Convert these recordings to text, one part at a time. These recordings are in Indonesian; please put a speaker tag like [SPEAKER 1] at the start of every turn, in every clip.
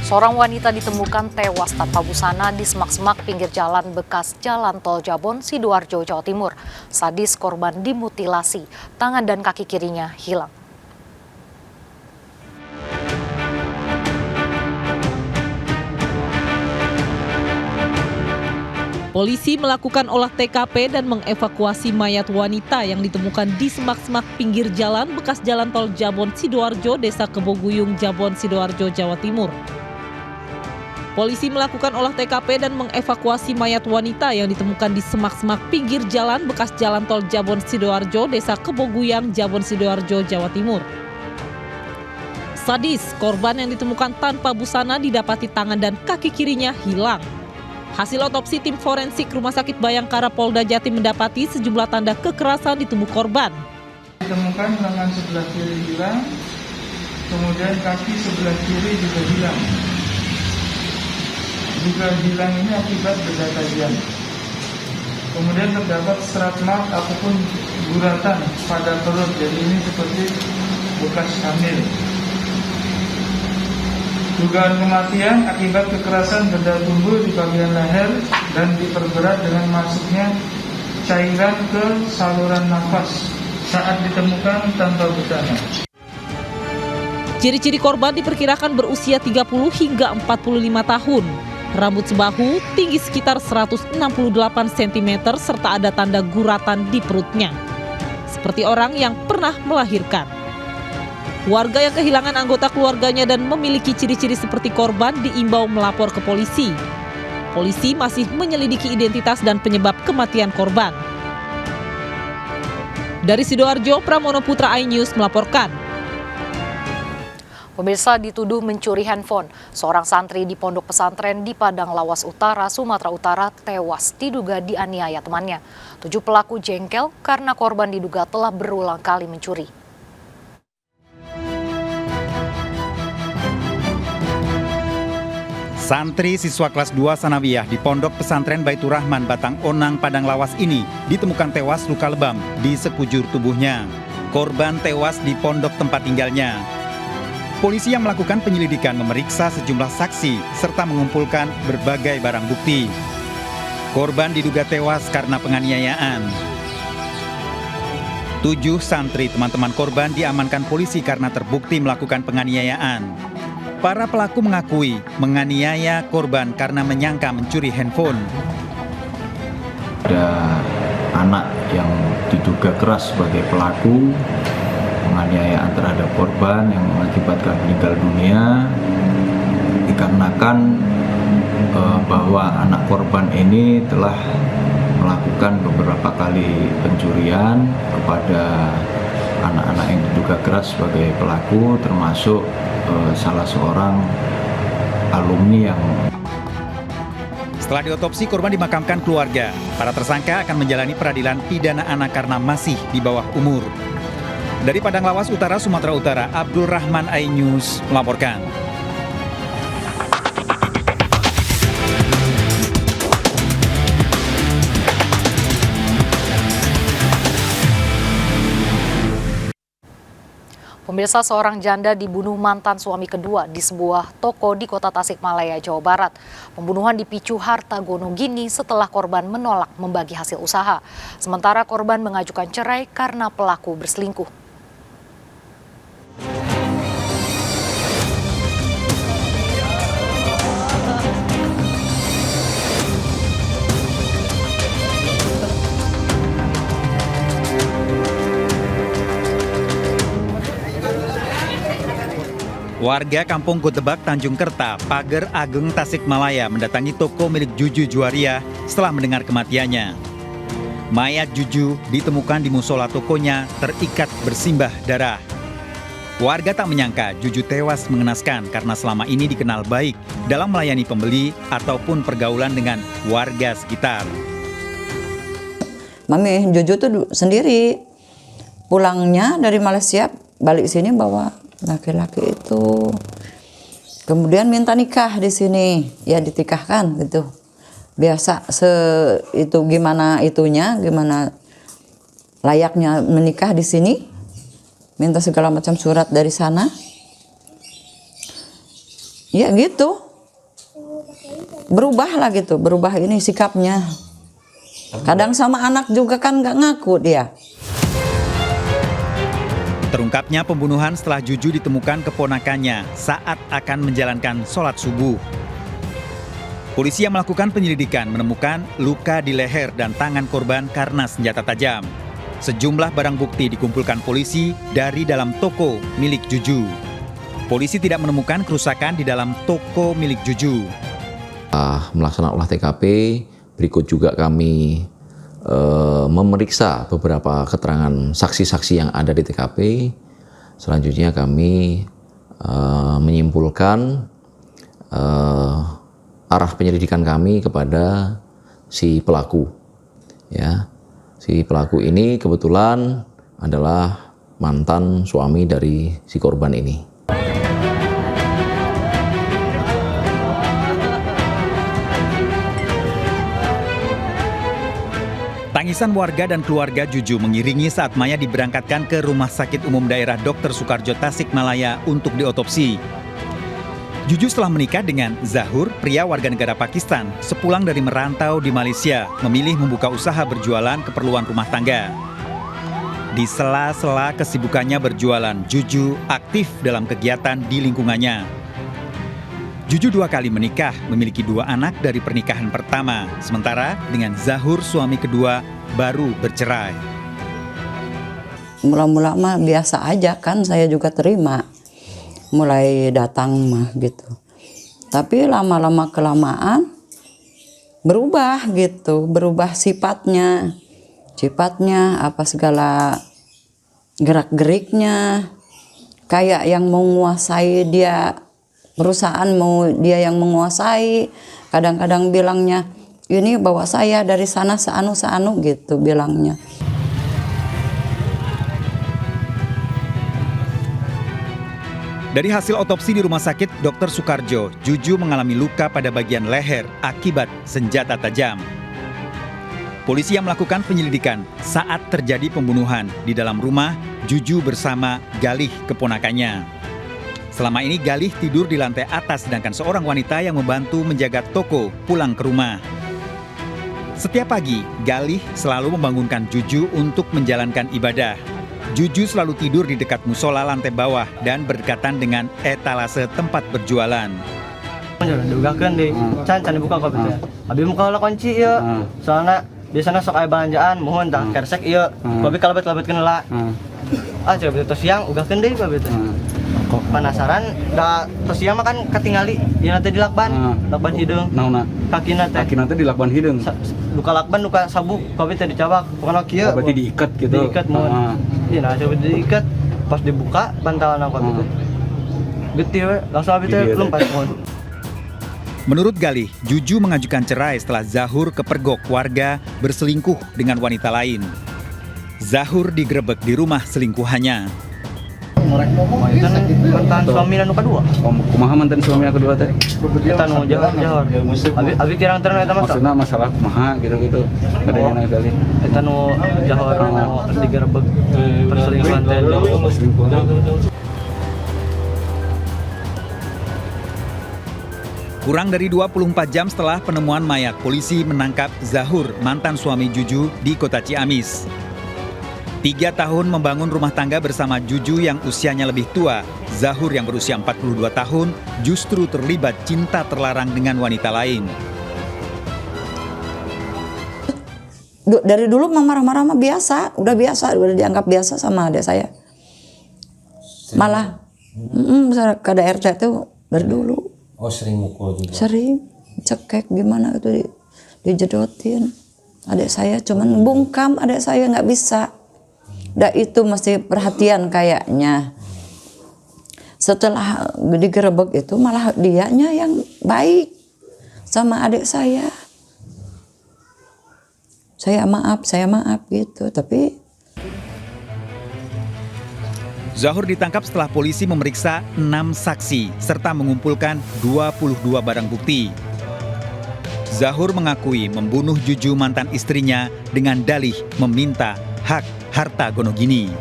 [SPEAKER 1] Seorang wanita ditemukan tewas tanpa busana di semak-semak pinggir jalan bekas Jalan Tol Jabon, Sidoarjo, Jawa Timur. Sadis korban dimutilasi, tangan dan kaki kirinya hilang.
[SPEAKER 2] Polisi melakukan olah TKP dan mengevakuasi mayat wanita yang ditemukan di semak-semak pinggir jalan bekas Jalan Tol Jabon, Sidoarjo, Desa Keboguyung, Jabon, Sidoarjo, Jawa Timur. Polisi melakukan olah TKP dan mengevakuasi mayat wanita yang ditemukan di semak-semak pinggir jalan bekas Jalan Tol Jabon, Sidoarjo, Desa Keboguyung, Jabon, Sidoarjo, Jawa Timur. Sadis, korban yang ditemukan tanpa busana didapati tangan dan kaki kirinya hilang. Hasil otopsi tim forensik Rumah Sakit Bayangkara Polda Jatim mendapati sejumlah tanda kekerasan di tubuh korban.
[SPEAKER 3] Ditemukan lengan sebelah kiri hilang, kemudian kaki sebelah kiri juga hilang. Juga hilang ini akibat benda tajam. Kemudian terdapat serat mat ataupun guratan pada perut, jadi ini seperti bekas hamil. Dugaan kematian akibat kekerasan benda tubuh di bagian leher dan diperberat dengan masuknya cairan ke saluran nafas saat ditemukan tanpa busana.
[SPEAKER 2] Ciri-ciri korban diperkirakan berusia 30 hingga 45 tahun. Rambut sebahu, tinggi sekitar 168 cm serta ada tanda guratan di perutnya. Seperti orang yang pernah melahirkan. Warga yang kehilangan anggota keluarganya dan memiliki ciri-ciri seperti korban diimbau melapor ke polisi. Polisi masih menyelidiki identitas dan penyebab kematian korban. Dari Sidoarjo, Pramono Putra iNews melaporkan.
[SPEAKER 1] Pemirsa, dituduh mencuri handphone. Seorang santri di pondok pesantren di Padang Lawas Utara, Sumatera Utara tewas diduga dianiaya temannya. 7 pelaku jengkel karena korban diduga telah berulang kali mencuri.
[SPEAKER 4] Santri siswa kelas 2 Sanawiyah di Pondok Pesantren Baitur Rahman Batang Onang Padang Lawas ini ditemukan tewas luka lebam di sekujur tubuhnya. Korban tewas di pondok tempat tinggalnya. Polisi yang melakukan penyelidikan memeriksa sejumlah saksi serta mengumpulkan berbagai barang bukti. Korban diduga tewas karena penganiayaan. 7 santri teman-teman korban diamankan polisi karena terbukti melakukan penganiayaan. Para pelaku mengakui menganiaya korban karena menyangka mencuri handphone.
[SPEAKER 5] Ada anak yang diduga keras sebagai pelaku penganiayaan terhadap korban yang mengakibatkan meninggal dunia dikarenakan bahwa anak korban ini telah melakukan beberapa kali pencurian kepada anak-anak yang diduga keras sebagai pelaku, termasuk salah seorang alumni yang.
[SPEAKER 4] Setelah diotopsi, korban dimakamkan keluarga. Para tersangka akan menjalani peradilan pidana anak karena masih di bawah umur. Dari Padang Lawas Utara, Sumatera Utara, Abdul Rahman iNews melaporkan.
[SPEAKER 1] Pemirsa, seorang janda dibunuh mantan suami kedua di sebuah toko di Kota Tasikmalaya, Jawa Barat. Pembunuhan dipicu harta gonogini setelah korban menolak membagi hasil usaha. Sementara korban mengajukan cerai karena pelaku berselingkuh.
[SPEAKER 4] Warga Kampung Kutebak, Tanjung Kerta, Pager Ageng, Tasikmalaya mendatangi toko milik Juju Juwaria setelah mendengar kematiannya. Mayat Juju ditemukan di musola tokonya terikat bersimbah darah. Warga tak menyangka Juju tewas mengenaskan karena selama ini dikenal baik dalam melayani pembeli ataupun pergaulan dengan warga sekitar.
[SPEAKER 6] Mami Juju tuh sendiri pulangnya dari Malaysia balik sini bawa laki-laki itu, kemudian minta nikah di sini, ya ditikahkan gitu. Biasa itu gimana itunya, gimana layaknya menikah di sini, minta segala macam surat dari sana. Ya gitu. Berubah lah gitu, berubah ini sikapnya. Kadang sama anak juga kan nggak ngaku dia.
[SPEAKER 4] Terungkapnya pembunuhan setelah Juju ditemukan keponakannya saat akan menjalankan sholat subuh. Polisi yang melakukan penyelidikan menemukan luka di leher dan tangan korban karena senjata tajam. Sejumlah barang bukti dikumpulkan polisi dari dalam toko milik Juju. Polisi tidak menemukan kerusakan di dalam toko milik Juju.
[SPEAKER 7] Melaksanakan olah TKP, berikut juga kami memeriksa beberapa keterangan saksi-saksi yang ada di TKP. Selanjutnya kami menyimpulkan arah penyelidikan kami kepada si pelaku. Ya, si pelaku ini kebetulan adalah mantan suami dari si korban ini.
[SPEAKER 4] Tangisan warga dan keluarga Juju mengiringi saat Maya diberangkatkan ke Rumah Sakit Umum Daerah Dr. Soekarjo Tasikmalaya untuk diotopsi. Juju setelah menikah dengan Zahur, pria warga negara Pakistan, sepulang dari merantau di Malaysia, memilih membuka usaha berjualan keperluan rumah tangga. Di sela-sela kesibukannya berjualan, Juju aktif dalam kegiatan di lingkungannya. Juju 2 kali menikah, memiliki 2 anak dari pernikahan pertama, sementara dengan Zahur suami kedua baru bercerai.
[SPEAKER 6] Mula-mula mah biasa aja kan, saya juga terima. Mulai datang mah gitu. Tapi lama-lama kelamaan berubah gitu, berubah sifatnya. Sifatnya apa segala gerak-geriknya. Kayak yang menguasai dia. Perusahaan mau dia yang menguasai, kadang-kadang bilangnya, ini bawa saya dari sana seanu gitu bilangnya.
[SPEAKER 4] Dari hasil otopsi di Rumah Sakit Dr. Soekarjo, Juju mengalami luka pada bagian leher akibat senjata tajam. Polisi yang melakukan penyelidikan saat terjadi pembunuhan di dalam rumah Juju bersama Galih keponakannya. Selama ini Galih tidur di lantai atas sedangkan seorang wanita yang membantu menjaga toko pulang ke rumah. Setiap pagi, Galih selalu membangunkan Juju untuk menjalankan ibadah. Juju selalu tidur di dekat musola lantai bawah dan berdekatan dengan etalase tempat berjualan.
[SPEAKER 8] Diugakeun di can dibuka kok betul. Abi muka lah kunci ieu. Soalna biasana sok aya belanjaan mohon tah kersek ieu. Babi kalebet-kalebetkeun heula. Coba betul siang ugakeun deui bae betul. Kok penasaran da tos siang mah kan katingali ieu teh di lakban, lakban hideung.
[SPEAKER 9] Naonna?
[SPEAKER 8] Kakina teh
[SPEAKER 9] di lakban hideung.
[SPEAKER 8] Luka lakban luka sabuk, babi teh dicabak. Pokona kieu.
[SPEAKER 9] Berarti diikat gitu.
[SPEAKER 8] Diikat mohon. Ieu nah coba diikat pas dibuka bantalan aku gitu. Geuti we, langsung abi teh lompat mohon.
[SPEAKER 4] Menurut Galih, Juju mengajukan cerai setelah Zahur kepergok warga berselingkuh dengan wanita lain. Zahur digerebek di rumah selingkuhannya.
[SPEAKER 8] Mantan suami nu kedua.
[SPEAKER 9] Kumaha mantan suami kedua teh?
[SPEAKER 8] Kita nu jahor. Abi kirang terang eta mah.
[SPEAKER 9] Maksudna masalah kumaha gitu-gitu. Kadayana kali.
[SPEAKER 8] Eta nu jahor nu digerebek perselingkuhan teh.
[SPEAKER 4] Kurang dari 24 jam setelah penemuan mayat, polisi menangkap Zahur, mantan suami Juju, di kota Ciamis. 3 tahun membangun rumah tangga bersama Juju yang usianya lebih tua, Zahur yang berusia 42 tahun justru terlibat cinta terlarang dengan wanita lain.
[SPEAKER 6] Dari dulu mah marah-marah mah biasa, udah dianggap biasa sama adik saya. Malah KDRT itu dari dulu.
[SPEAKER 10] Oh, sering mukul juga?
[SPEAKER 6] Sering, cekek gimana itu dijedotin. Adik saya cuman bungkam, adik saya nggak bisa. Dan itu mesti perhatian kayaknya. Setelah digerebek itu malah dianya yang baik sama adik saya. Saya maaf gitu, tapi
[SPEAKER 4] Zahur ditangkap setelah polisi memeriksa 6 saksi serta mengumpulkan 22 barang bukti. Zahur mengakui membunuh Juju mantan istrinya dengan dalih meminta hak harta gonogini.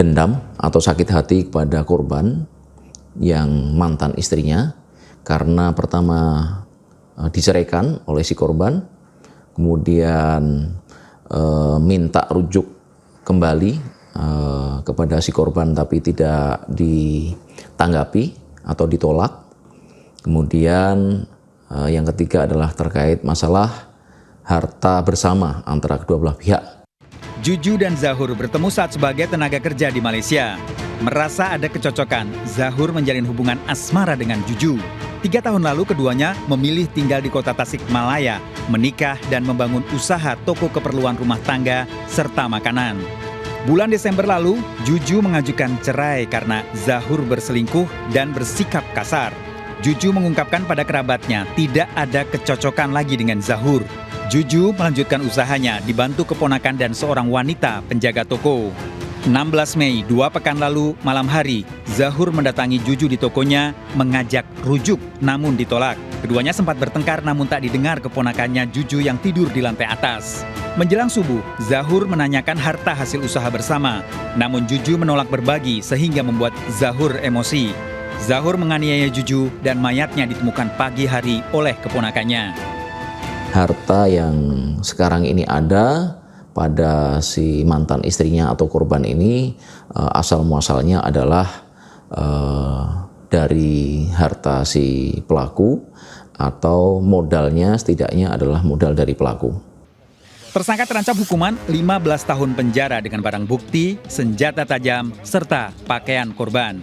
[SPEAKER 7] Dendam atau sakit hati kepada korban yang mantan istrinya karena pertama diceraikan oleh si korban, kemudian minta rujuk kembali kepada si korban tapi tidak ditanggapi atau ditolak. Kemudian yang ketiga adalah terkait masalah harta bersama antara kedua belah pihak.
[SPEAKER 4] Juju dan Zahur bertemu saat sebagai tenaga kerja di Malaysia. Merasa ada kecocokan, Zahur menjalin hubungan asmara dengan Juju. 3 tahun lalu keduanya memilih tinggal di kota Tasikmalaya, menikah dan membangun usaha toko keperluan rumah tangga serta makanan. Bulan Desember lalu, Juju mengajukan cerai karena Zahur berselingkuh dan bersikap kasar. Juju mengungkapkan pada kerabatnya tidak ada kecocokan lagi dengan Zahur. Juju melanjutkan usahanya dibantu keponakan dan seorang wanita penjaga toko. 16 Mei, 2 pekan lalu, malam hari, Zahur mendatangi Juju di tokonya mengajak rujuk namun ditolak. Keduanya sempat bertengkar namun tak didengar keponakannya Juju yang tidur di lantai atas. Menjelang subuh, Zahur menanyakan harta hasil usaha bersama. Namun Juju menolak berbagi sehingga membuat Zahur emosi. Zahur menganiaya Juju dan mayatnya ditemukan pagi hari oleh keponakannya.
[SPEAKER 7] Harta yang sekarang ini ada pada si mantan istrinya atau korban ini asal muasalnya adalah dari harta si pelaku atau modalnya setidaknya adalah modal dari pelaku.
[SPEAKER 4] Tersangka terancam hukuman 15 tahun penjara dengan barang bukti, senjata tajam, serta pakaian korban.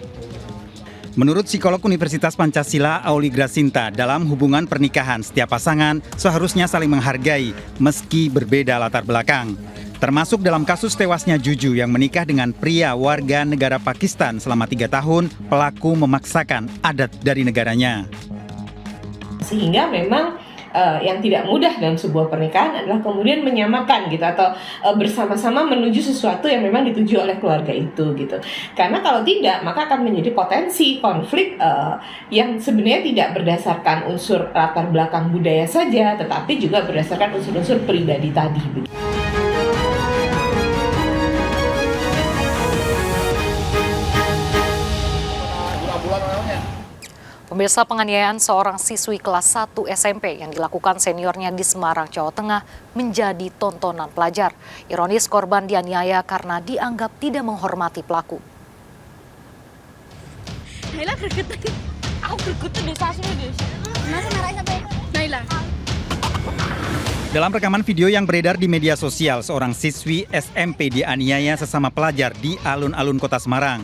[SPEAKER 4] Menurut psikolog Universitas Pancasila Auli Grasinta, dalam hubungan pernikahan setiap pasangan seharusnya saling menghargai meski berbeda latar belakang. Termasuk dalam kasus tewasnya Juju yang menikah dengan pria warga negara Pakistan selama 3 tahun, pelaku memaksakan adat dari negaranya.
[SPEAKER 11] Sehingga memang yang tidak mudah dalam sebuah pernikahan adalah kemudian menyamakan gitu atau bersama-sama menuju sesuatu yang memang dituju oleh keluarga itu gitu. Karena kalau tidak maka akan menjadi potensi konflik yang sebenarnya tidak berdasarkan unsur latar belakang budaya saja, tetapi juga berdasarkan unsur-unsur pribadi tadi.
[SPEAKER 1] Pemirsa, penganiayaan seorang siswi kelas 1 SMP yang dilakukan seniornya di Semarang, Jawa Tengah menjadi tontonan pelajar. Ironis, korban dianiaya karena dianggap tidak menghormati pelaku.
[SPEAKER 12] Naila gregetan. Aku gregetan deh sasune deh. Masa marahin sampai Naila.
[SPEAKER 4] Dalam rekaman video yang beredar di media sosial, seorang siswi SMP dianiaya sesama pelajar di alun-alun Kota Semarang.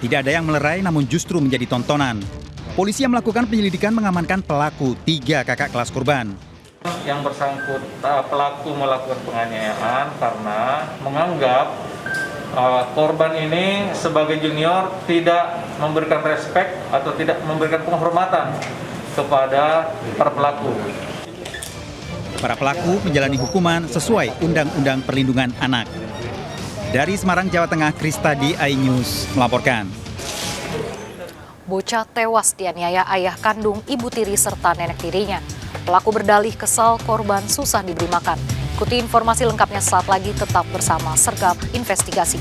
[SPEAKER 4] Tidak ada yang melerai namun justru menjadi tontonan. Polisi yang melakukan penyelidikan mengamankan pelaku, 3 kakak kelas korban.
[SPEAKER 13] Yang bersangkutan pelaku melakukan penganiayaan karena menganggap korban ini sebagai junior tidak memberikan respek atau tidak memberikan penghormatan kepada para pelaku.
[SPEAKER 4] Para pelaku menjalani hukuman sesuai Undang-Undang Perlindungan Anak. Dari Semarang, Jawa Tengah, Kristadi, iNews melaporkan.
[SPEAKER 1] Bocah tewas dianiaya ayah kandung, ibu tiri, serta nenek tirinya. Pelaku berdalih kesal korban susah diberi makan. Ikuti informasi lengkapnya saat lagi, tetap bersama Sergap Investigasi.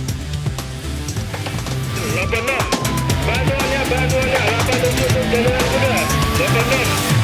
[SPEAKER 14] Bantuannya 87 Januari 2.